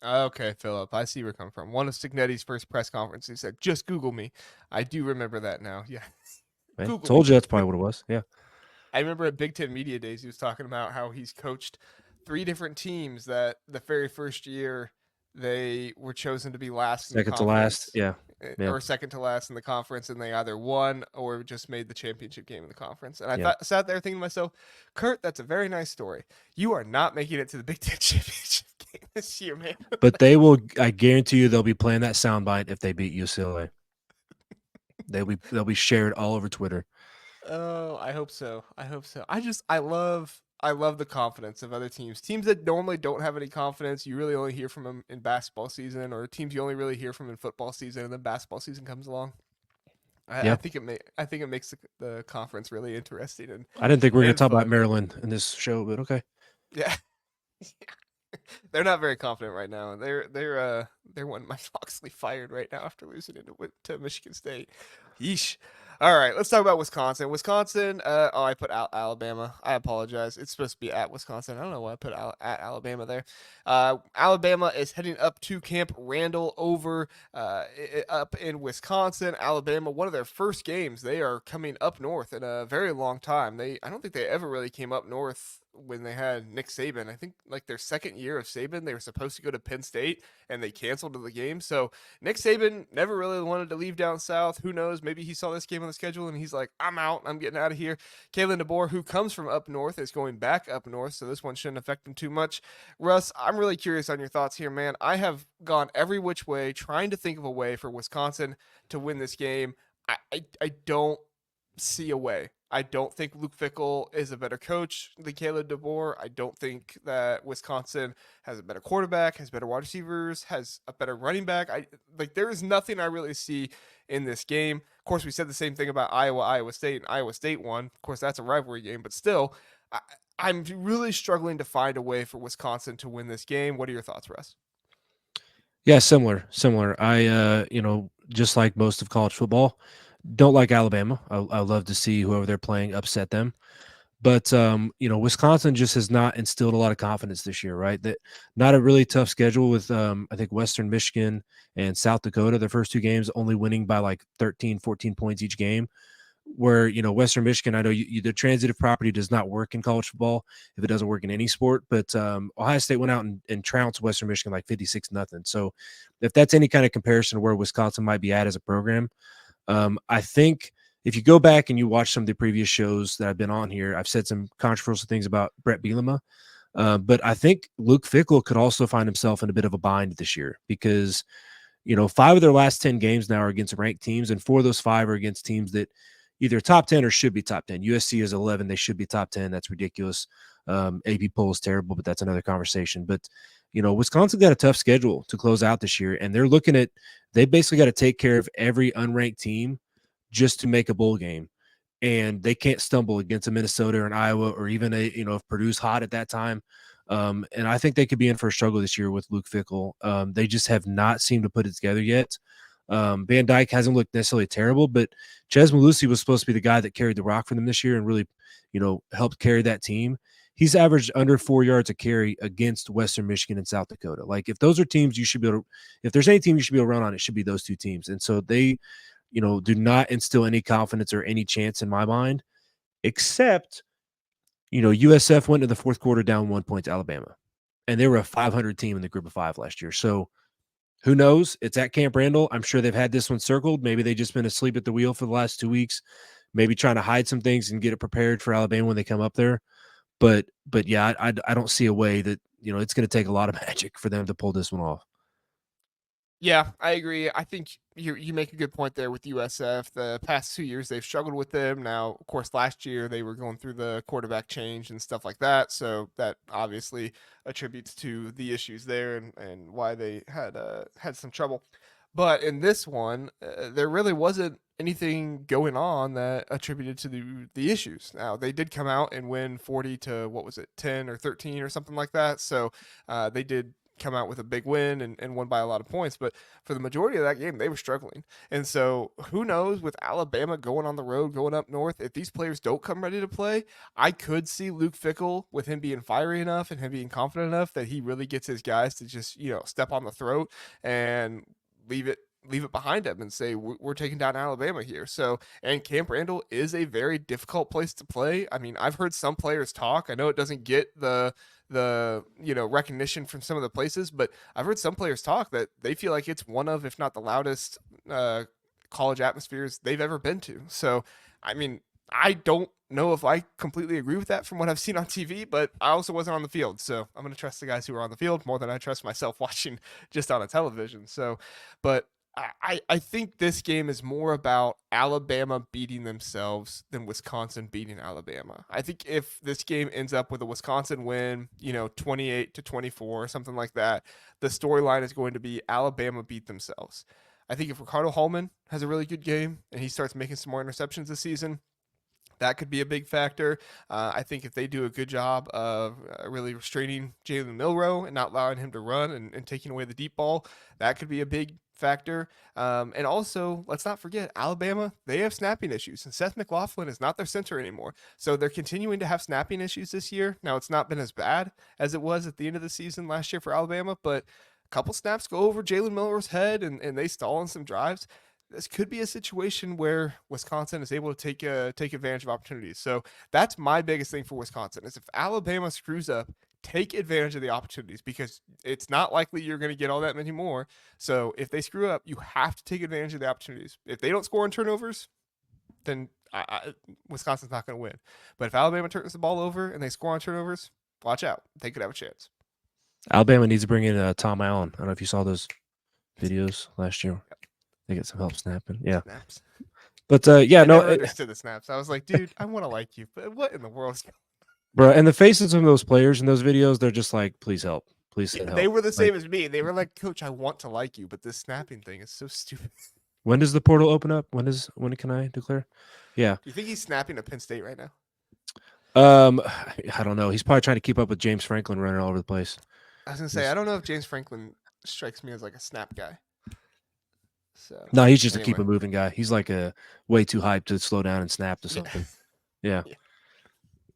Okay, Philip, I see where you're coming from. One of Signetti's first press conferences, he said, "Just Google me." I do remember that now. Yeah, Man, Google me. told you that's probably what it was. Yeah. I remember at Big Ten Media Days, he was talking about how he's coached three different teams that the very first year they were chosen to be last in the Second to last. conference Yeah. Yeah. or second to last in the conference, and they either won or just made the championship game in the conference. And I Yeah. sat there thinking to myself, Kurt, that's a very nice story. You are not making it to the Big Ten championship game this year, man. But they will, I guarantee you, they'll be playing that soundbite if they beat UCLA. They'll be shared all over Twitter. Oh, I hope so. I hope so. I love the confidence of other teams. Teams that normally don't have any confidence, you really only hear from them in basketball season, or teams you only really hear from in football season, and then basketball season comes along. I Yeah. think it makes the conference really interesting I didn't think we were going to and talk about fun. Maryland in this show, but okay. Yeah. They're not very confident right now. They're wanting Mike Loxley fired right now after losing to Michigan State. Yeesh. All right, let's talk about Wisconsin. Wisconsin. I put Alabama. I apologize. It's supposed to be at Wisconsin. I don't know why I put at Alabama there. Alabama is heading up to Camp Randall over up in Wisconsin. Alabama, one of their first games. They are coming up north in a very long time. I don't think they ever really came up north when they had Nick Saban. I think like their second year of Saban, they were supposed to go to Penn State and they canceled the game. So Nick Saban never really wanted to leave down south. Who knows? Maybe he saw this game on the schedule and he's like, I'm out. I'm getting out of here. Kalen DeBoer, who comes from up north, is going back up north. So this one shouldn't affect him too much. Russ, I'm really curious on your thoughts here, man. I have gone every which way trying to think of a way for Wisconsin to win this game. I don't see a way. I don't think Luke Fickell is a better coach than Caleb DeBoer. I don't think that Wisconsin has a better quarterback, has better wide receivers, has a better running back. There is nothing I really see in this game. Of course, we said the same thing about Iowa State, and Iowa State won. Of course, that's a rivalry game, but still, I, I'm really struggling to find a way for Wisconsin to win this game. What are your thoughts, Russ? Yeah, similar. Just like most of college football, don't like Alabama. I love to see whoever they're playing upset them. But Wisconsin just has not instilled a lot of confidence this year, right? That not a really tough schedule with I think Western Michigan and South Dakota, their first two games, only winning by like 13, 14 points each game. Where Western Michigan, I know the transitive property does not work in college football if it doesn't work in any sport, but Ohio State went out and trounced Western Michigan like 56-0. So if that's any kind of comparison to where Wisconsin might be at as a program, I think if you go back and you watch some of the previous shows that I've been on here, I've said some controversial things about Brett Bielema. But I think Luke Fickell could also find himself in a bit of a bind this year because, 5 of their last 10 games now are against ranked teams, and 4 of those 5 are against teams that either top 10 or should be top 10. USC is 11. They should be top 10. That's ridiculous. AP poll is terrible, but that's another conversation. But, Wisconsin got a tough schedule to close out this year, and they basically got to take care of every unranked team just to make a bowl game. And they can't stumble against a Minnesota or an Iowa or even if Purdue's hot at that time. And I think they could be in for a struggle this year with Luke Fickell. They just have not seemed to put it together yet. Van Dyke hasn't looked necessarily terrible, but Ches Malusi was supposed to be the guy that carried the rock for them this year and really, helped carry that team. He's averaged under 4 yards a carry against Western Michigan and South Dakota. Like if those are teams you should be able to, if there's any team you should be able to run on, it should be those two teams. And so they, do not instill any confidence or any chance in my mind, except, USF went to the fourth quarter down 1 point to Alabama, and they were a 500 team in the group of 5 last year. So who knows? It's at Camp Randall. I'm sure they've had this one circled. Maybe they just been asleep at the wheel for the last 2 weeks, maybe trying to hide some things and get it prepared for Alabama when they come up there. But yeah, I don't see a way that it's going to take a lot of magic for them to pull this one off. Yeah, I agree. I think you make a good point there with USF. The past 2 years they've struggled with them. Now, of course, last year they were going through the quarterback change and stuff like that, so that obviously attributes to the issues there and why they had some trouble. But in this one, there really wasn't anything going on that attributed to the issues. Now they did come out and win 40 to what was it, 10 or 13 or something like that. So they did come out with a big win and won by a lot of points. But for the majority of that game, they were struggling. And so who knows, with Alabama going on the road, going up north, if these players don't come ready to play, I could see Luke Fickell, with him being fiery enough and him being confident enough, that he really gets his guys to just, step on the throat and leave it behind him and say we're taking down Alabama here. So, and Camp Randall is a very difficult place to play. I mean, I've heard some players talk. I know it doesn't get the recognition from some of the places, but I've heard some players talk that they feel like it's one of, if not the loudest college atmospheres they've ever been to. So, I mean, I don't know if I completely agree with that from what I've seen on TV, but I also wasn't on the field. So I'm going to trust the guys who are on the field more than I trust myself watching just on a television. So, but I think this game is more about Alabama beating themselves than Wisconsin beating Alabama. I think if this game ends up with a Wisconsin win, 28-24 or something like that, the storyline is going to be Alabama beat themselves. I think if Ricardo Hallman has a really good game and he starts making some more interceptions this season, that could be a big factor. I think if they do a good job of really restraining Jalen Milroe and not allowing him to run and taking away the deep ball, that could be a big factor. And also, let's not forget, Alabama, they have snapping issues, and Seth McLaughlin is not their center anymore. So they're continuing to have snapping issues this year. Now, it's not been as bad as it was at the end of the season last year for Alabama, but a couple snaps go over Jalen Milroe's head and they stall on some drives. This could be a situation where Wisconsin is able to take advantage of opportunities. So that's my biggest thing for Wisconsin is if Alabama screws up, take advantage of the opportunities because it's not likely you're going to get all that many more. So if they screw up, you have to take advantage of the opportunities. If they don't score on turnovers, then Wisconsin's not going to win. But if Alabama turns the ball over and they score on turnovers, watch out. They could have a chance. Alabama needs to bring in Tom Allen. I don't know if you saw those videos last year. They get some help snapping. Yeah. Snaps. But I never understood the snaps. I was like, dude, I want to like you, but what in the world is going on? Bro, and the faces of those players in those videos, they're just like, please help. Please send help. They were the same as me. They were like, Coach, I want to like you, but this snapping thing is so stupid. When does the portal open up? When can I declare? Yeah. Do you think he's snapping at Penn State right now? I don't know. He's probably trying to keep up with James Franklin running all over the place. I was gonna say, I don't know if James Franklin strikes me as like a snap guy. So no, he's just a keep it moving guy. He's like a way too hyped to slow down and snap to something. Yeah.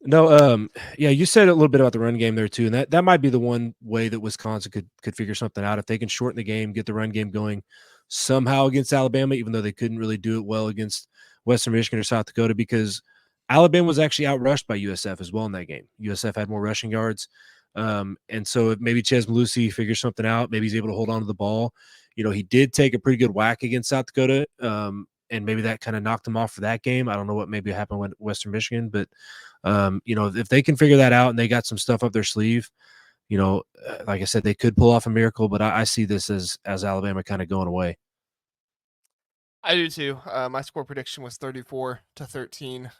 No, yeah, you said a little bit about the run game there too, and that might be the one way that Wisconsin could figure something out if they can shorten the game, get the run game going somehow against Alabama, even though they couldn't really do it well against Western Michigan or South Dakota because Alabama was actually outrushed by USF as well in that game. USF had more rushing yards, and so if maybe Ches Malusi figures something out, maybe he's able to hold on to the ball. He did take a pretty good whack against South Dakota, and maybe that kind of knocked him off for that game. I don't know what maybe happened with Western Michigan, but if they can figure that out and they got some stuff up their sleeve, like I said, they could pull off a miracle. But I see this as Alabama kind of going away. I do too. My score prediction was 34-13.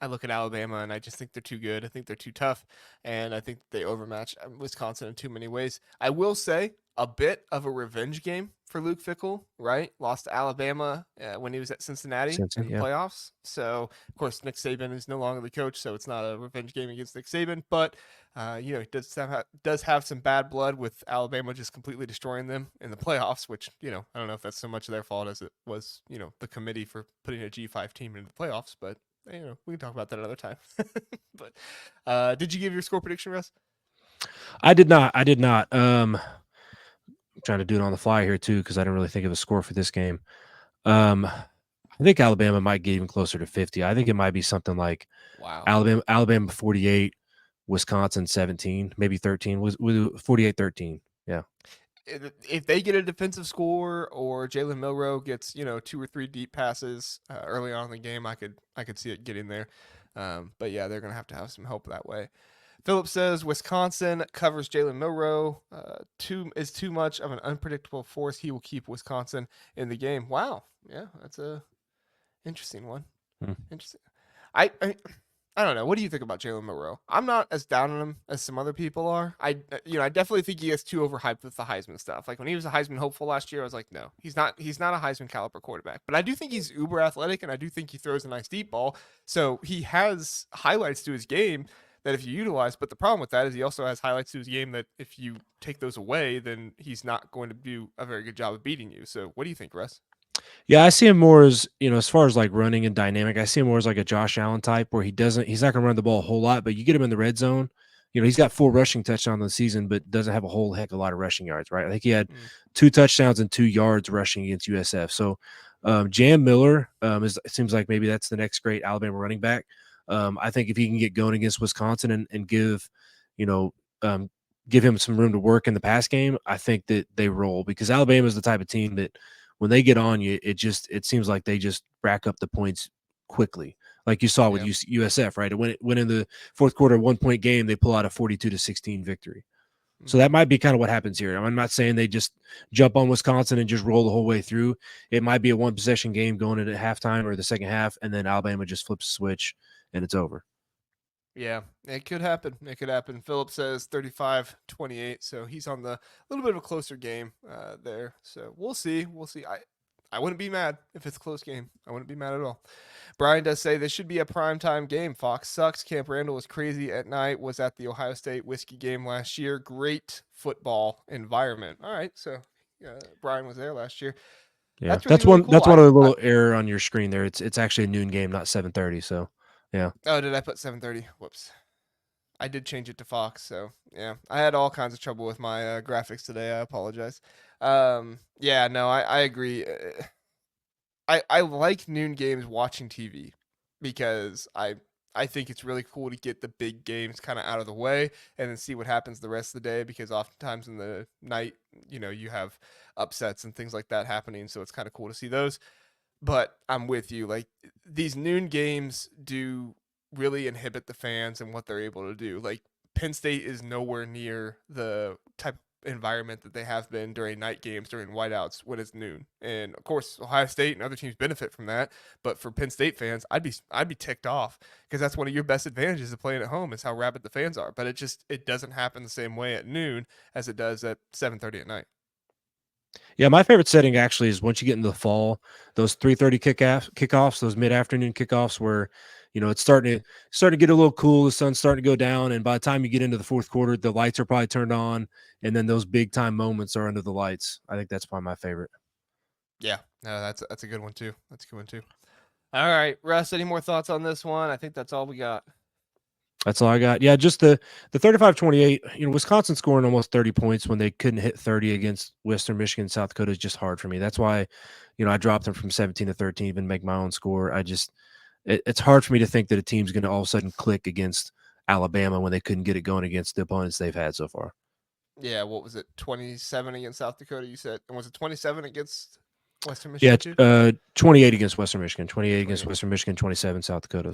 I look at Alabama and I just think they're too good. I think they're too tough, and I think they overmatch Wisconsin in too many ways. I will say a bit of a revenge game for Luke Fickell, right? Lost to Alabama when he was at Cincinnati in the playoffs. So, of course, Nick Saban is no longer the coach, so it's not a revenge game against Nick Saban. But, he does have some bad blood with Alabama just completely destroying them in the playoffs, which, I don't know if that's so much of their fault as it was, the committee for putting a G5 team into the playoffs. But, we can talk about that another time. But did you give your score prediction, Russ? I did not. I'm trying to do it on the fly here too because I didn't really think of a score for this game. I think Alabama might get even closer to 50. I think it might be something like Alabama 48, Wisconsin 17, maybe 13. Was 48-13. Yeah. If they get a defensive score or Jalen Milroe gets 2 or 3 deep passes early on in the game, I could see it getting there. But yeah, they're gonna have to have some help that way. Philip says Wisconsin covers Jalen Milroe. Is too much of an unpredictable force. He will keep Wisconsin in the game. Wow, yeah, that's a interesting one. Interesting. I don't know. What do you think about Jalen Milroe? I'm not as down on him as some other people are. I definitely think he gets too overhyped with the Heisman stuff. Like when he was a Heisman hopeful last year, I was like, no, he's not a Heisman caliber quarterback. But I do think he's uber athletic, and I do think he throws a nice deep ball. So he has highlights to his game that if you utilize. But the problem with that is he also has highlights to his game that if you take those away, then he's not going to do a very good job of beating you. So what do you think, Russ? Yeah, I see him more as, as far as like running and dynamic, I see him more as like a Josh Allen type where he's not going to run the ball a whole lot, but you get him in the red zone. He's got 4 rushing touchdowns on the season, but doesn't have a whole heck of a lot of rushing yards, right? I think he had Mm, 2 touchdowns and 2 yards rushing against USF. So, Jam Miller it seems like maybe that's the next great Alabama running back. I think if he can get going against Wisconsin and you know, um, give him some room to work in the pass game, I think that they roll because Alabama is the type of team that when they get on you, it seems like they just rack up the points quickly, like you saw with yeah. USF, right? It went in the fourth quarter, 1 point game, they pull out a 42-16 victory. So Hmm. that might be kind of what happens here. I'm not saying they just jump on Wisconsin and just roll the whole way through. It might be a 1 possession game going into halftime or the second half, and then Alabama just flips a switch and it's over. Yeah, it could happen. It could happen. Philip says 35-28, so he's on the little bit of a closer game there. So we'll see. We'll see. I wouldn't be mad if it's a close game. I wouldn't be mad at all. Brian does say this should be a primetime game. Fox sucks. Camp Randall was crazy at night. Was at the Ohio State whiskey game last year. Great football environment. All right, so Brian was there last year. Yeah, That's really really cool. that's one other little error on your screen there. It's actually a noon game, not 7:30. So yeah. Oh, did I put 7:30? Whoops. I did change it to Fox, so yeah, I had all kinds of trouble with my graphics today. I apologize. Yeah, no, I agree. I like noon games watching TV because I think it's really cool to get the big games kind of out of the way and then see what happens the rest of the day because oftentimes in the night, you have upsets and things like that happening, so it's kind of cool to see those. But I'm with you. Like these noon games do really inhibit the fans and what they're able to do. Like Penn State is nowhere near the type of environment that they have been during night games, during whiteouts when it's noon. And of course, Ohio State and other teams benefit from that. But for Penn State fans, I'd be ticked off because that's one of your best advantages of playing at home is how rabid the fans are. But it doesn't happen the same way at noon as it does at 7:30 at night. Yeah, my favorite setting actually is once you get into the fall, those 3:30 kickoffs, those mid-afternoon kickoffs where, it's starting to get a little cool, the sun's starting to go down, and by the time you get into the fourth quarter, the lights are probably turned on, and then those big time moments are under the lights. I think that's probably my favorite. Yeah, no, that's a good one too. That's a good one too. All right, Russ, any more thoughts on this one? I think that's all we got. That's all I got. Yeah, just the 35-28, Wisconsin scoring almost 30 points when they couldn't hit 30 against Western Michigan, South Dakota is just hard for me. That's why, I dropped them from 17 to 13, even make my own score. It's hard for me to think that a team's going to all of a sudden click against Alabama when they couldn't get it going against the opponents they've had so far. Yeah, what was it? 27 against South Dakota, you said. And was it 27 against Western Yeah, Michigan too? 28 against Western Michigan, 28 against 28. Western Michigan, 27 South Dakota.